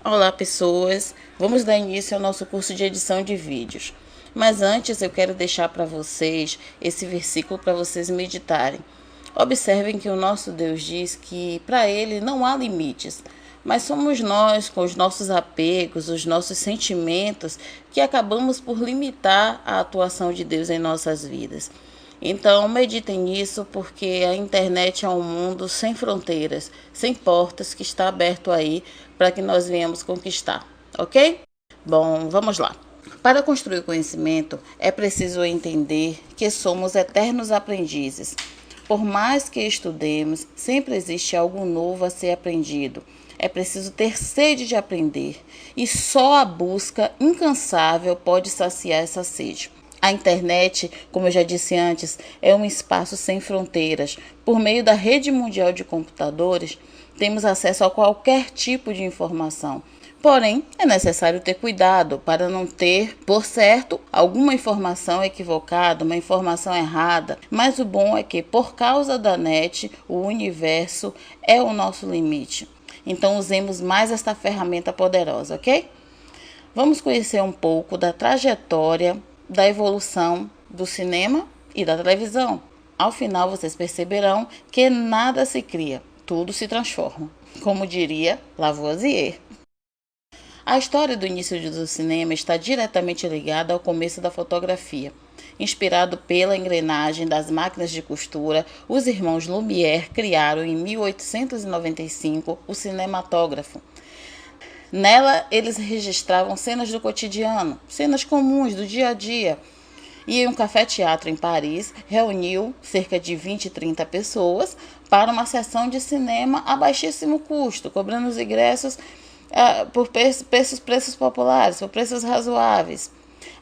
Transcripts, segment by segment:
Olá, pessoas! Vamos dar início ao nosso curso de edição de vídeos. Mas antes eu quero deixar para vocês esse versículo para vocês meditarem. Observem que o nosso Deus diz que para Ele não há limites, mas somos nós, com os nossos apegos, os nossos sentimentos, que acabamos por limitar a atuação de Deus em nossas vidas. Então, meditem nisso, porque a internet é um mundo sem fronteiras, sem portas, que está aberto aí para que nós venhamos conquistar, ok? Bom, vamos lá. Para construir o conhecimento, é preciso entender que somos eternos aprendizes. Por mais que estudemos, sempre existe algo novo a ser aprendido. É preciso ter sede de aprender, e só a busca incansável pode saciar essa sede. A internet, como eu já disse antes, é um espaço sem fronteiras. Por meio da rede mundial de computadores, temos acesso a qualquer tipo de informação. Porém, é necessário ter cuidado para não ter, por certo, alguma informação equivocada, uma informação errada. Mas o bom é que, por causa da net, o universo é o nosso limite. Então, usemos mais esta ferramenta poderosa, ok? Vamos conhecer um pouco da trajetória da evolução do cinema e da televisão. Ao final, vocês perceberão que nada se cria, tudo se transforma, como diria Lavoisier. A história do início do cinema está diretamente ligada ao começo da fotografia. Inspirado pela engrenagem das máquinas de costura, os irmãos Lumière criaram em 1895 o cinematógrafo. Nela, eles registravam cenas do cotidiano, cenas comuns do dia a dia. E um café-teatro em Paris reuniu cerca de 20 e 30 pessoas para uma sessão de cinema a baixíssimo custo, cobrando os ingressos por preços populares, por preços razoáveis.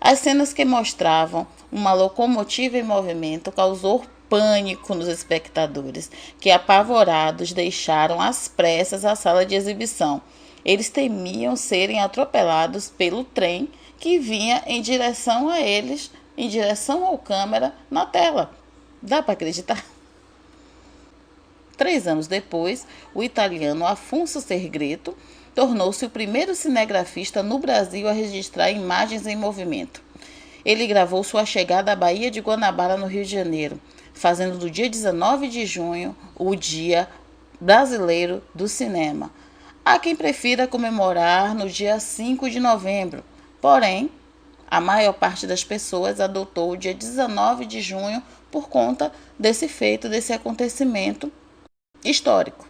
As cenas que mostravam uma locomotiva em movimento causou pânico nos espectadores, que apavorados deixaram às pressas a sala de exibição. Eles temiam serem atropelados pelo trem que vinha em direção a eles, em direção ao câmera na tela. Dá para acreditar? 3 anos depois, o italiano Afonso Sergreto tornou-se o primeiro cinegrafista no Brasil a registrar imagens em movimento. Ele gravou sua chegada à Baía de Guanabara, no Rio de Janeiro, fazendo do dia 19 de junho o Dia Brasileiro do Cinema. Há quem prefira comemorar no dia 5 de novembro, porém, a maior parte das pessoas adotou o dia 19 de junho por conta desse feito, desse acontecimento histórico.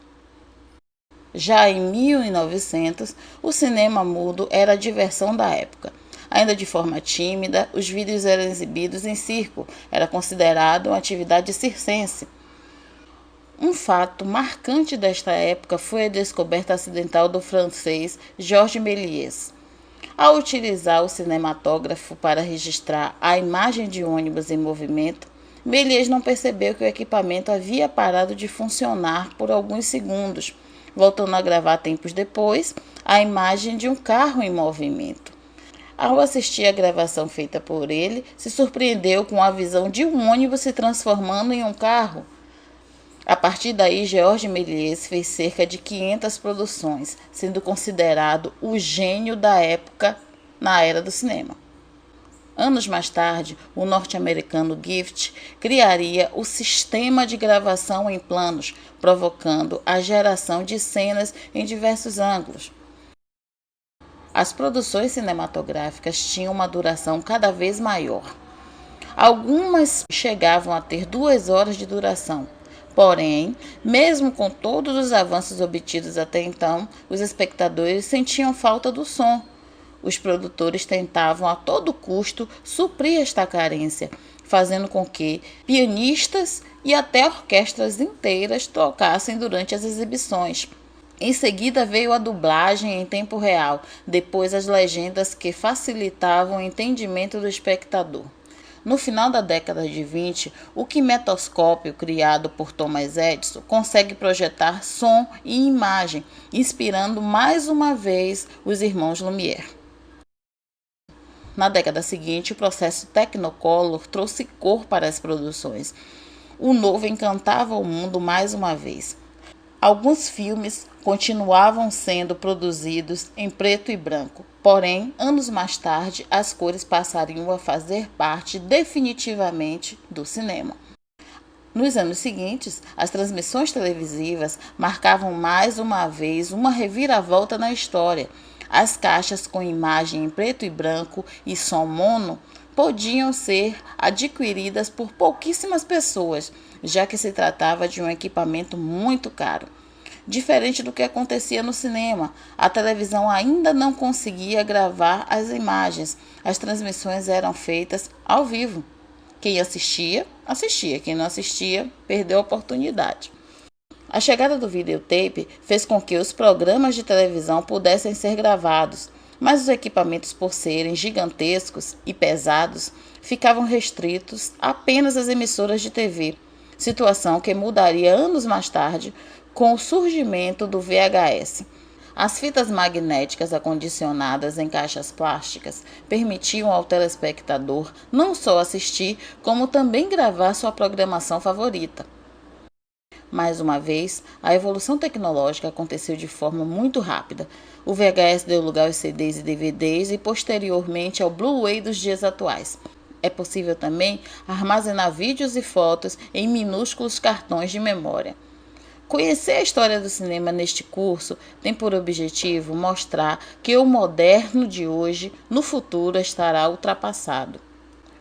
Já em 1900, o cinema mudo era a diversão da época. Ainda de forma tímida, os vídeos eram exibidos em circo, era considerado uma atividade circense. Um fato marcante desta época foi a descoberta acidental do francês Georges Méliès. Ao utilizar o cinematógrafo para registrar a imagem de ônibus em movimento, Méliès não percebeu que o equipamento havia parado de funcionar por alguns segundos, voltando a gravar tempos depois a imagem de um carro em movimento. Ao assistir à gravação feita por ele, se surpreendeu com a visão de um ônibus se transformando em um carro. A partir daí, Georges Méliès fez cerca de 500 produções, sendo considerado o gênio da época na era do cinema. Anos mais tarde, o norte-americano Gift criaria o sistema de gravação em planos, provocando a geração de cenas em diversos ângulos. As produções cinematográficas tinham uma duração cada vez maior. Algumas chegavam a ter 2 horas de duração. Porém, mesmo com todos os avanços obtidos até então, os espectadores sentiam falta do som. Os produtores tentavam a todo custo suprir esta carência, fazendo com que pianistas e até orquestras inteiras tocassem durante as exibições. Em seguida veio a dublagem em tempo real, depois as legendas que facilitavam o entendimento do espectador. No final da década de 20, o quimetoscópio criado por Thomas Edison consegue projetar som e imagem, inspirando mais uma vez os irmãos Lumière. Na década seguinte, o processo Technicolor trouxe cor para as produções. O novo encantava o mundo mais uma vez. Alguns filmes continuavam sendo produzidos em preto e branco. Porém, anos mais tarde, as cores passariam a fazer parte definitivamente do cinema. Nos anos seguintes, as transmissões televisivas marcavam mais uma vez uma reviravolta na história. As caixas com imagem em preto e branco e som mono podiam ser adquiridas por pouquíssimas pessoas, já que se tratava de um equipamento muito caro. Diferente do que acontecia no cinema, a televisão ainda não conseguia gravar as imagens. As transmissões eram feitas ao vivo. Quem assistia, assistia. Quem não assistia, perdeu a oportunidade. A chegada do videotape fez com que os programas de televisão pudessem ser gravados, mas os equipamentos, por serem gigantescos e pesados, ficavam restritos apenas às emissoras de TV, situação que mudaria anos mais tarde com o surgimento do VHS. As fitas magnéticas acondicionadas em caixas plásticas permitiam ao telespectador não só assistir, como também gravar sua programação favorita. Mais uma vez, a evolução tecnológica aconteceu de forma muito rápida. O VHS deu lugar aos CDs e DVDs e posteriormente ao Blu-ray dos dias atuais. É possível também armazenar vídeos e fotos em minúsculos cartões de memória. Conhecer a história do cinema neste curso tem por objetivo mostrar que o moderno de hoje, no futuro, estará ultrapassado.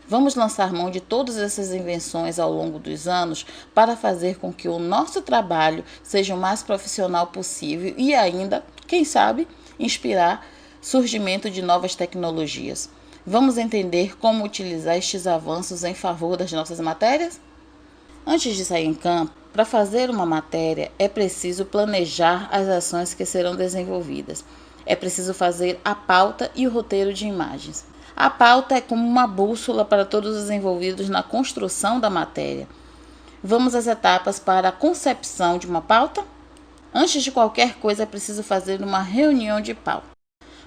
Vamos lançar mão de todas essas invenções ao longo dos anos para fazer com que o nosso trabalho seja o mais profissional possível e ainda, quem sabe, inspirar surgimento de novas tecnologias. Vamos entender como utilizar estes avanços em favor das nossas matérias? Antes de sair em campo, para fazer uma matéria, é preciso planejar as ações que serão desenvolvidas. É preciso fazer a pauta e o roteiro de imagens. A pauta é como uma bússola para todos os envolvidos na construção da matéria. Vamos às etapas para a concepção de uma pauta? Antes de qualquer coisa, é preciso fazer uma reunião de pauta.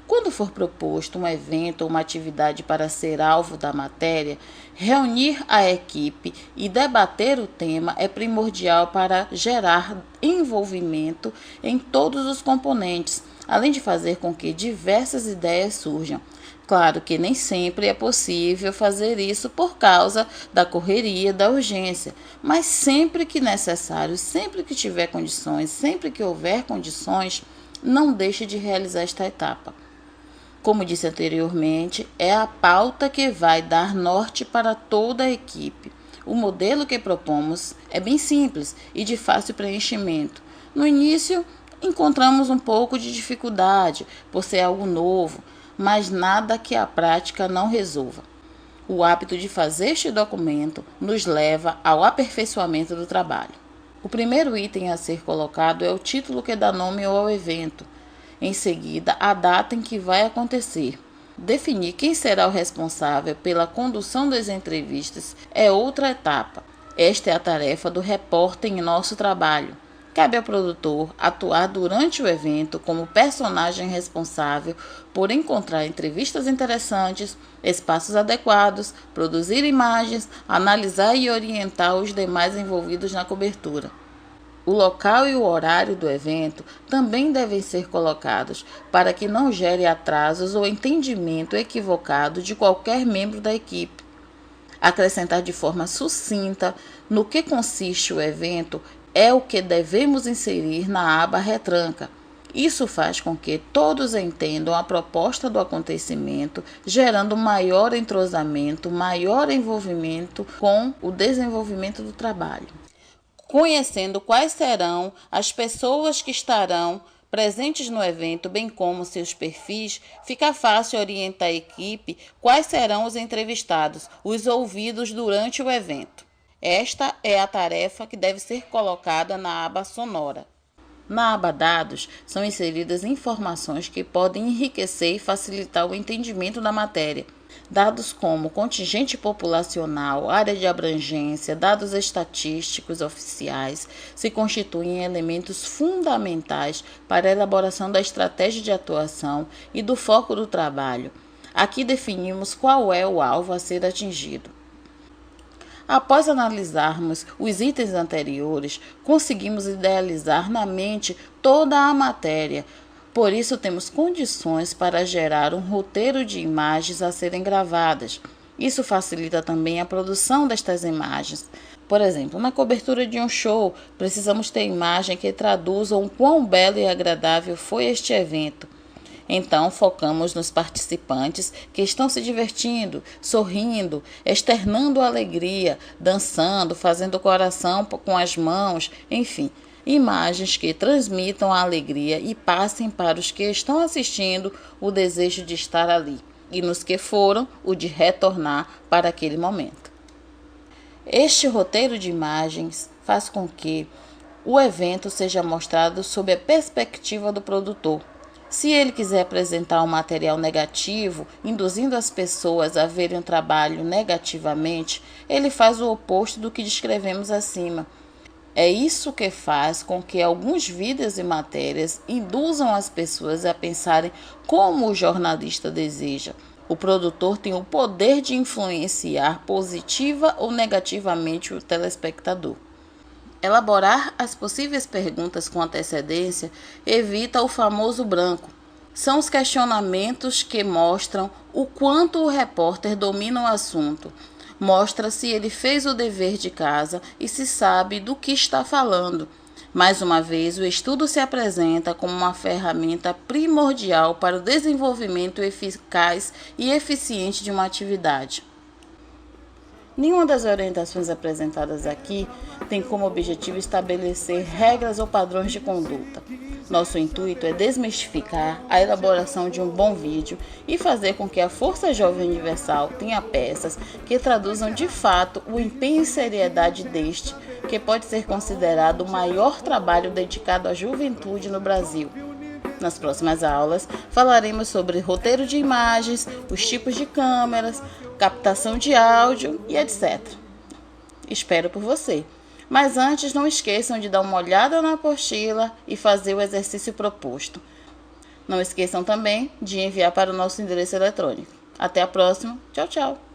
Quando for proposto um evento ou uma atividade para ser alvo da matéria, reunir a equipe e debater o tema é primordial para gerar envolvimento em todos os componentes, além de fazer com que diversas ideias surjam. Claro que nem sempre é possível fazer isso por causa da correria, da urgência, mas sempre que necessário, sempre que tiver condições, sempre que houver condições, não deixe de realizar esta etapa. Como disse anteriormente, é a pauta que vai dar norte para toda a equipe. O modelo que propomos é bem simples e de fácil preenchimento. No início, encontramos um pouco de dificuldade por ser algo novo, mas nada que a prática não resolva. O hábito de fazer este documento nos leva ao aperfeiçoamento do trabalho. O primeiro item a ser colocado é o título que dá nome ao evento. Em seguida, a data em que vai acontecer. Definir quem será o responsável pela condução das entrevistas é outra etapa. Esta é a tarefa do repórter em nosso trabalho. Cabe ao produtor atuar durante o evento como personagem responsável por encontrar entrevistas interessantes, espaços adequados, produzir imagens, analisar e orientar os demais envolvidos na cobertura. O local e o horário do evento também devem ser colocados para que não gere atrasos ou entendimento equivocado de qualquer membro da equipe. Acrescentar de forma sucinta no que consiste o evento é o que devemos inserir na aba retranca. Isso faz com que todos entendam a proposta do acontecimento, gerando maior entrosamento, maior envolvimento com o desenvolvimento do trabalho. Conhecendo quais serão as pessoas que estarão presentes no evento, bem como seus perfis, fica fácil orientar a equipe quais serão os entrevistados, os ouvidos durante o evento. Esta é a tarefa que deve ser colocada na aba sonora. Na aba dados, são inseridas informações que podem enriquecer e facilitar o entendimento da matéria. Dados como contingente populacional, área de abrangência, dados estatísticos oficiais se constituem elementos fundamentais para a elaboração da estratégia de atuação e do foco do trabalho. Aqui definimos qual é o alvo a ser atingido. Após analisarmos os itens anteriores, conseguimos idealizar na mente toda a matéria. Por isso, temos condições para gerar um roteiro de imagens a serem gravadas. Isso facilita também a produção destas imagens. Por exemplo, na cobertura de um show, precisamos ter imagem que traduza o quão belo e agradável foi este evento. Então, focamos nos participantes que estão se divertindo, sorrindo, externando alegria, dançando, fazendo coração com as mãos, enfim, imagens que transmitam a alegria e passem para os que estão assistindo o desejo de estar ali e nos que foram o de retornar para aquele momento. Este roteiro de imagens faz com que o evento seja mostrado sob a perspectiva do produtor. Se ele quiser apresentar um material negativo, induzindo as pessoas a verem o trabalho negativamente, ele faz o oposto do que descrevemos acima. É isso que faz com que alguns vídeos e matérias induzam as pessoas a pensarem como o jornalista deseja. O produtor tem o poder de influenciar positiva ou negativamente o telespectador. Elaborar as possíveis perguntas com antecedência evita o famoso branco. São os questionamentos que mostram o quanto o repórter domina o assunto. Mostra se ele fez o dever de casa e se sabe do que está falando. Mais uma vez, o estudo se apresenta como uma ferramenta primordial para o desenvolvimento eficaz e eficiente de uma atividade. Nenhuma das orientações apresentadas aqui tem como objetivo estabelecer regras ou padrões de conduta. Nosso intuito é desmistificar a elaboração de um bom vídeo e fazer com que a Força Jovem Universal tenha peças que traduzam de fato o empenho e seriedade deste, que pode ser considerado o maior trabalho dedicado à juventude no Brasil. Nas próximas aulas, falaremos sobre roteiro de imagens, os tipos de câmeras, captação de áudio e etc. Espero por você. Mas antes, não esqueçam de dar uma olhada na apostila e fazer o exercício proposto. Não esqueçam também de enviar para o nosso endereço eletrônico. Até a próxima. Tchau, tchau.